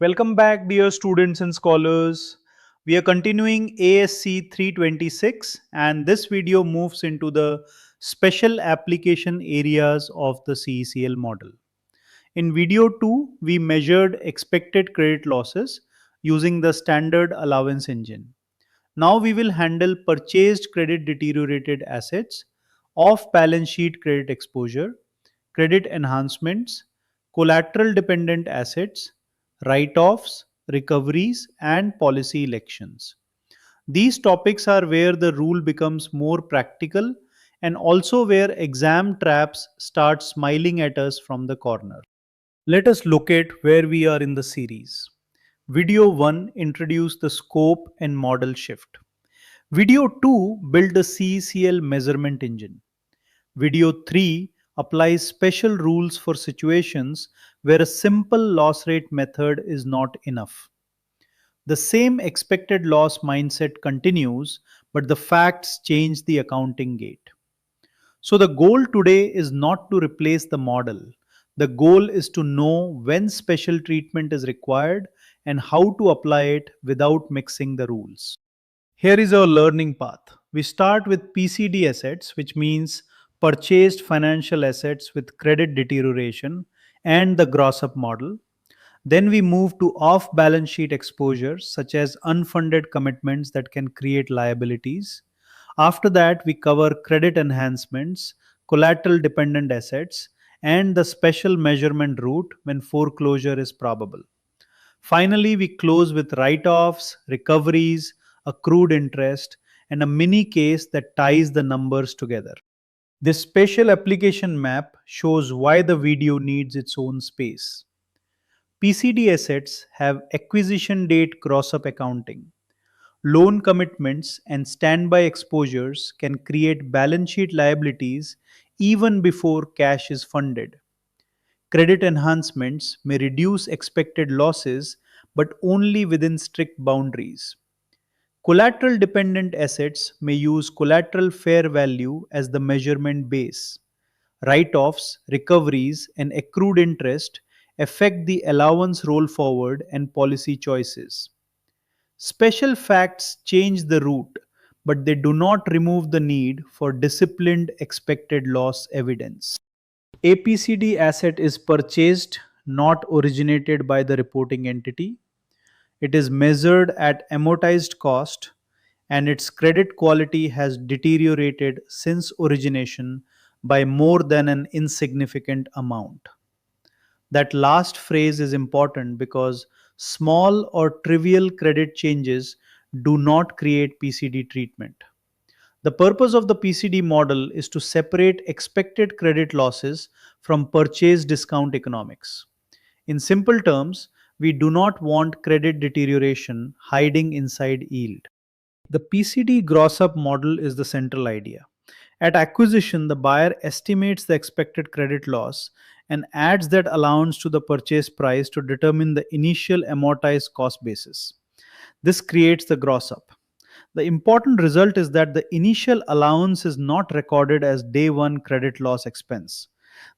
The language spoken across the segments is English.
Welcome back, dear students and scholars. We are continuing ASC 326, and this video moves into the special application areas of the CECL model. In video 2, we measured expected credit losses using the standard allowance engine. Now we will handle purchased credit deteriorated assets, off balance sheet credit exposure, credit enhancements, collateral dependent assets, write offs, recoveries, and policy elections. These topics are where the rule becomes more practical and also where exam traps start smiling at us from the corner. Let us locate where we are in the series. Video 1 introduced the scope and model shift. Video 2 built the CECL measurement engine. Video 3 applies special rules for situations where a simple loss rate method is not enough. The same expected loss mindset continues, but the facts change the accounting gate. So, the goal today is not to replace the model. The goal is to know when special treatment is required and how to apply it without mixing the rules. Here is our learning path. We start with PCD assets, which means purchased financial assets with credit deterioration and the gross-up model. Then we move to off balance sheet exposures, such as unfunded commitments that can create liabilities. After that, we cover credit enhancements, collateral dependent assets, and the special measurement route when foreclosure is probable. Finally, we close with write offs, recoveries, accrued interest, and a mini case that ties the numbers together. This spatial application map shows why the video needs its own space. PCD assets have acquisition date gross up accounting. Loan commitments and standby exposures can create balance sheet liabilities even before cash is funded. Credit enhancements may reduce expected losses, but only within strict boundaries. Collateral dependent assets may use collateral fair value as the measurement base. Write offs, recoveries, and accrued interest affect the allowance roll forward and policy choices. Special facts change the route, but they do not remove the need for disciplined expected loss evidence. APCD asset is purchased, not originated by the reporting entity. It is measured at amortized cost, and its credit quality has deteriorated since origination by more than an insignificant amount. That last phrase is important because small or trivial credit changes do not create PCD treatment. The purpose of the PCD model is to separate expected credit losses from purchase discount economics. In simple terms, we do not want credit deterioration hiding inside yield. The PCD Gross-Up Model is the central idea. At acquisition, the buyer estimates the expected credit loss and adds that allowance to the purchase price to determine the initial amortized cost basis. This creates the gross up. The important result is that the initial allowance is not recorded as day one credit loss expense.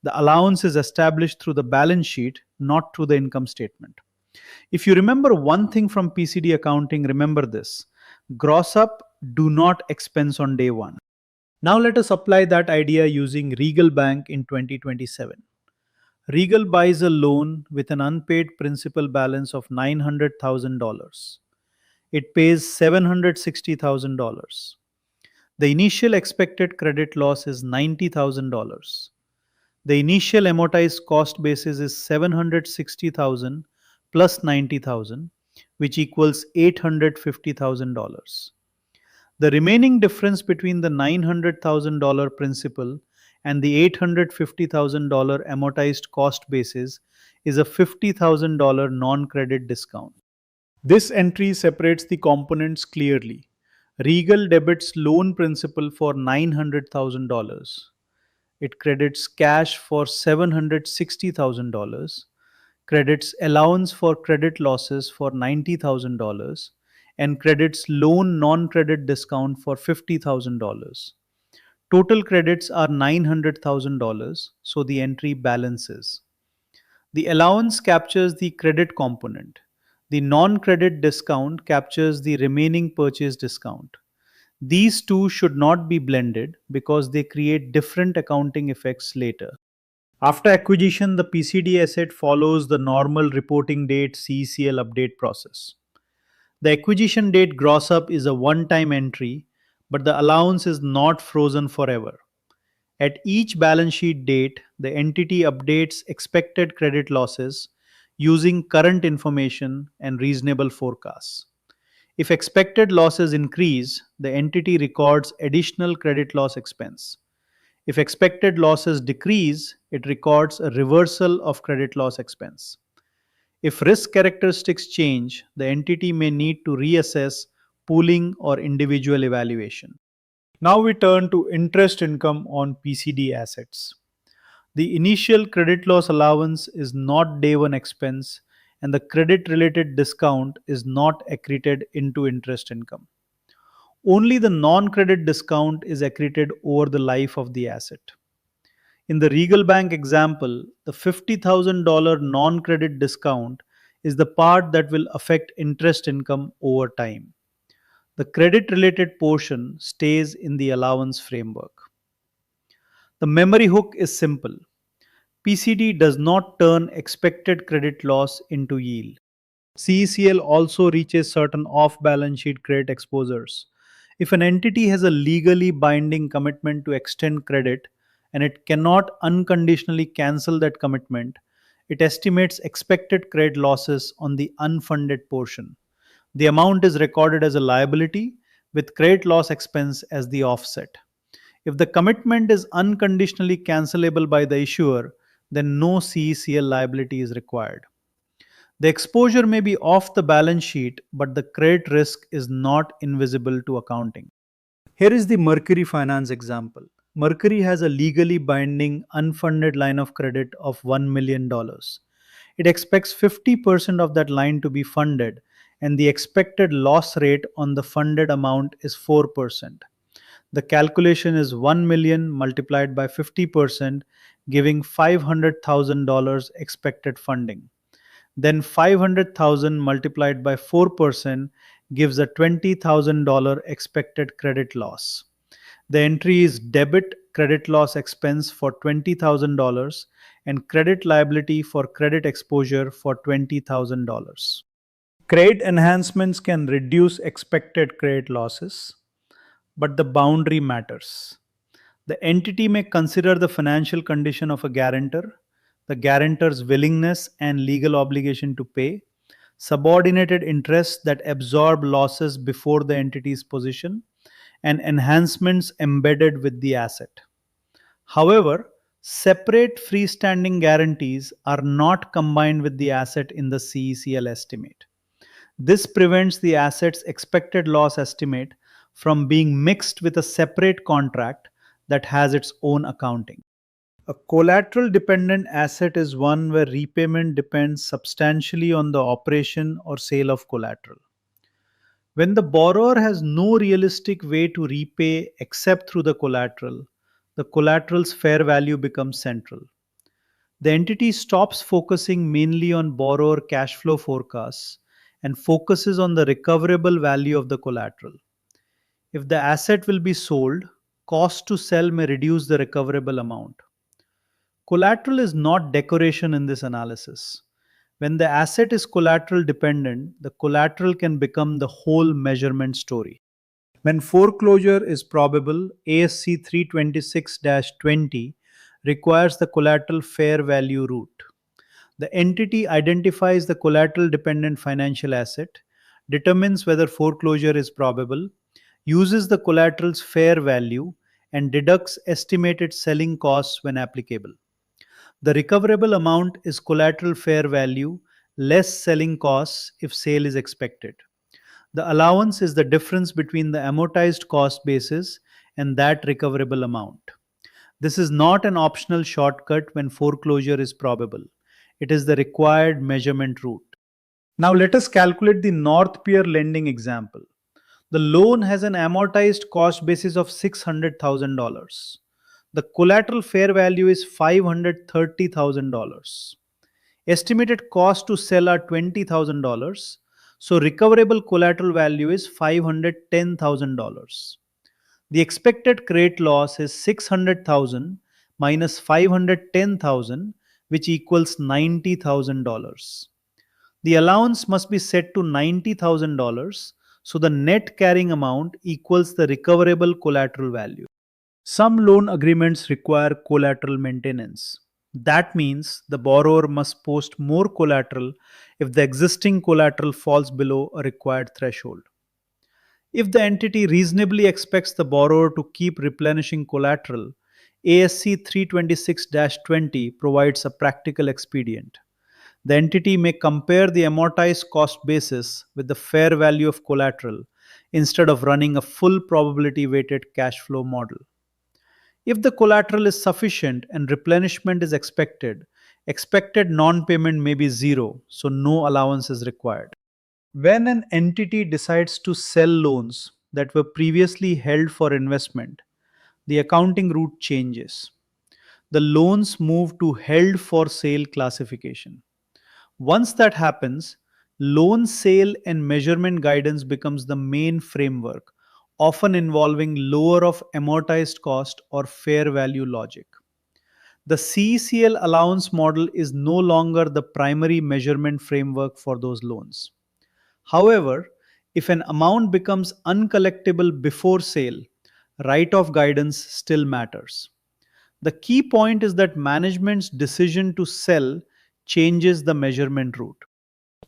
The allowance is established through the balance sheet, not through the income statement. If you remember one thing from PCD accounting, remember this: gross up do not expense on day one. Now let us apply that idea using Regal Bank in 2027. Regal buys a loan with an unpaid principal balance of $900,000. It pays $760,000. The initial expected credit loss is $90,000. The initial amortized cost basis is 760,000 plus 90,000, which equals $850,000. The remaining difference between the $900,000 principal and the $850,000 amortized cost basis is a $50,000 non-credit discount. This entry separates the components clearly. Regal debits loan principal for $900,000. It credits cash for $760,000, credits allowance for credit losses for $90,000, and credits loan non credit discount for $50,000. Total credits are $900,000, so the entry balances. The allowance captures the credit component. The non-credit discount captures the remaining purchase discount. These two should not be blended because they create different accounting effects later. After acquisition, the PCD asset follows the normal reporting date CECL update process. The acquisition date gross up is a one time entry, but the allowance is not frozen forever. At each balance sheet date, the entity updates expected credit losses using current information and reasonable forecasts. If expected losses increase, the entity records additional credit loss expense. If expected losses decrease, it records a reversal of credit loss expense. If risk characteristics change, the entity may need to reassess pooling or individual evaluation. Now we turn to interest income on PCD assets. The initial credit loss allowance is not day one expense, and the credit related discount is not accreted into interest income. Only the non credit discount is accreted over the life of the asset. In the Regal Bank example, the $50,000 non credit discount is the part that will affect interest income over time. The credit related portion stays in the allowance framework. The memory hook is simple. PCD does not turn expected credit loss into yield. CECL also reaches certain off balance sheet credit exposures. If an entity has a legally binding commitment to extend credit and it cannot unconditionally cancel that commitment, it estimates expected credit losses on the unfunded portion. The amount is recorded as a liability with credit loss expense as the offset. If the commitment is unconditionally cancelable by the issuer, then no CECL liability is required. The exposure may be off the balance sheet, but the credit risk is not invisible to accounting. Here is the Mercury Finance example. Mercury has a legally binding unfunded line of credit of $1 million. It expects 50% of that line to be funded, and the expected loss rate on the funded amount is 4%. The calculation is 1 million multiplied by 50%, giving $500,000 expected funding. Then 500,000 multiplied by 4% gives a $20,000 expected credit loss. The entry is debit credit loss expense for $20,000 and credit liability for credit exposure for $20,000. Credit enhancements can reduce expected credit losses, but the boundary matters. The entity may consider the financial condition of a guarantor, the guarantor's willingness and legal obligation to pay, subordinated interests that absorb losses before the entity's position, and enhancements embedded with the asset. However, separate freestanding guarantees are not combined with the asset in the CECL estimate. This prevents the asset's expected loss estimate from being mixed with a separate contract that has its own accounting. A collateral dependent asset is one where repayment depends substantially on the operation or sale of collateral. When the borrower has no realistic way to repay except through the collateral's fair value becomes central. The entity stops focusing mainly on borrower cash flow forecasts and focuses on the recoverable value of the collateral. If the asset will be sold, cost to sell may reduce the recoverable amount. Collateral is not decoration in this analysis. When the asset is collateral dependent, the collateral can become the whole measurement story. When foreclosure is probable, ASC 326-20 requires the collateral fair value route. The entity identifies the collateral dependent financial asset, determines whether foreclosure is probable, uses the collateral's fair value, and deducts estimated selling costs when applicable. The recoverable amount is collateral fair value less selling costs if sale is expected. The allowance is the difference between the amortized cost basis and that recoverable amount. This is not an optional shortcut when foreclosure is probable. It is the required measurement route. Now let us calculate the North Pier lending example. The loan has an amortized cost basis of $600,000. The collateral fair value is $530,000. Estimated cost to sell are $20,000. So recoverable collateral value is $510,000. The expected credit loss is 600,000 minus 510,000, which equals $90,000. The allowance must be set to $90,000, so the net carrying amount equals the recoverable collateral value. Some loan agreements require collateral maintenance. That means the borrower must post more collateral if the existing collateral falls below a required threshold. If the entity reasonably expects the borrower to keep replenishing collateral, ASC 326 20 provides a practical expedient. The entity may compare the amortized cost basis with the fair value of collateral instead of running a full probability weighted cash flow model. If the collateral is sufficient and replenishment is expected non payment may be zero, so no allowance is required. When an entity decides to sell loans that were previously held for investment, the accounting route changes. The loans move to held for sale classification. Once that happens, loan sale and measurement guidance becomes the main framework, often involving lower of amortized cost or fair value logic. The CECL allowance model is no longer the primary measurement framework for those loans. However, if an amount becomes uncollectible before sale, write off guidance still matters. The key point is that management's decision to sell changes the measurement route.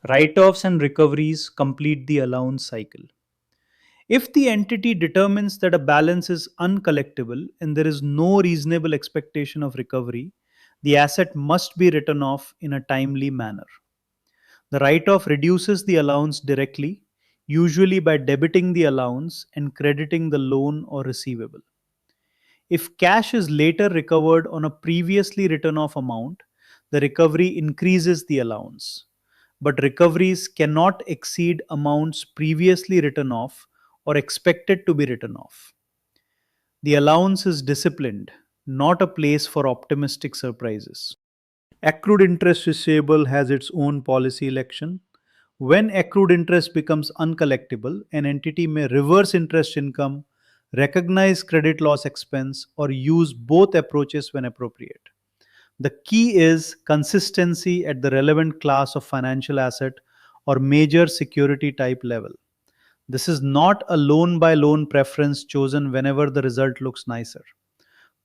Write offs and recoveries complete the allowance cycle. If the entity determines that a balance is uncollectible and there is no reasonable expectation of recovery, the asset must be written off in a timely manner. The write off reduces the allowance directly, usually by debiting the allowance and crediting the loan or receivable. If cash is later recovered on a previously written off amount, the recovery increases the allowance. But recoveries cannot exceed amounts previously written off or expected to be written off. The allowance is disciplined, not a place for optimistic surprises. Accrued interest receivable has its own policy election. When accrued interest becomes uncollectible, an entity may reverse interest income, recognize credit loss expense, or use both approaches when appropriate. The key is consistency at the relevant class of financial asset or major security type level. This is not a loan by loan preference chosen whenever the result looks nicer.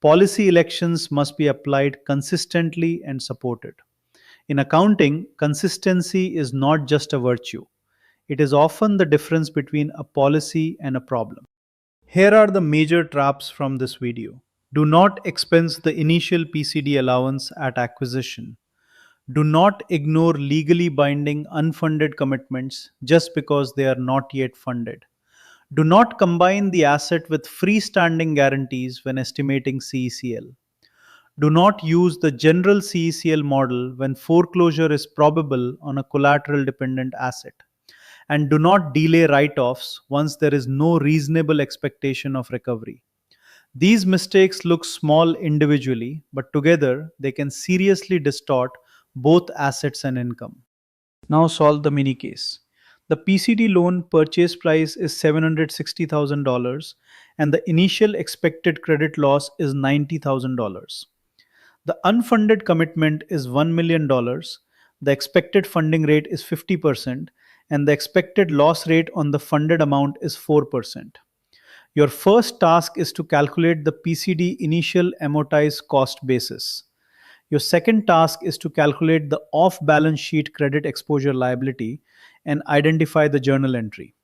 Policy elections must be applied consistently and supported. In accounting, consistency is not just a virtue, it is often the difference between a policy and a problem. Here are the major traps from this video. Do not expense the initial PCD allowance at acquisition. Do not ignore legally binding unfunded commitments just because they are not yet funded. Do not combine the asset with freestanding guarantees when estimating CECL. Do not use the general CECL model when foreclosure is probable on a collateral dependent asset. And do not delay write offs once there is no reasonable expectation of recovery. These mistakes look small individually, but together they can seriously distort both assets and income. Now solve the mini case. The PCD loan purchase price is $760,000 and the initial expected credit loss is $90,000. The unfunded commitment is $1 million, the expected funding rate is 50%, and the expected loss rate on the funded amount is 4%. Your first task is to calculate the PCD initial amortized cost basis. Your second task is to calculate the off balance sheet credit exposure liability and identify the journal entry.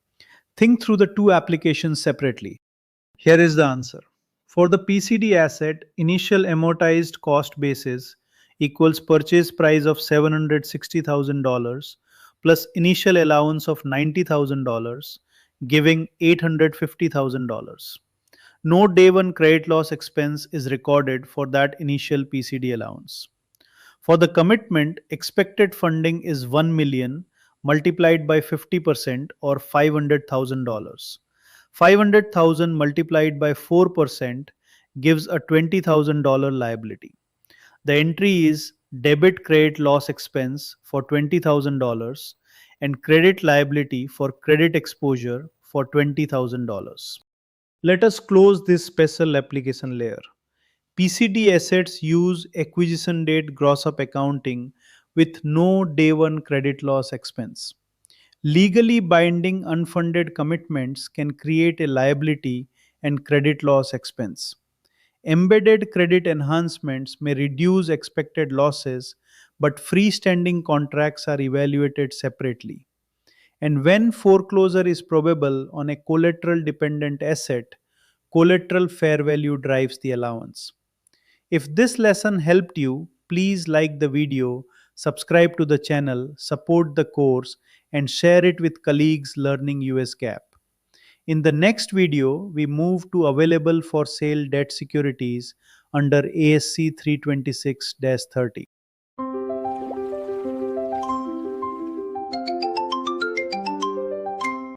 Think through the two applications separately. Here is the answer. For the PCD asset, initial amortized cost basis equals purchase price of $760,000 plus initial allowance of $90,000, giving $850,000. No day one credit loss expense is recorded for that initial PCD allowance. For the commitment, expected funding is 1 million multiplied by 50% or $500,000. 500,000 multiplied by 4% gives a $20,000 liability. The entry is debit credit loss expense for $20,000, and credit liability for credit exposure for $20,000. Let us close this special application layer. PCD assets use acquisition date gross up accounting with no day one credit loss expense. Legally binding unfunded commitments can create a liability and credit loss expense. Embedded credit enhancements may reduce expected losses, but freestanding contracts are evaluated separately. And when foreclosure is probable on a collateral dependent asset, collateral fair value drives the allowance. If this lesson helped you, please like the video, subscribe to the channel, support the course, and share it with colleagues learning US GAAP. In the next video, we move to available for sale debt securities under ASC 326-30.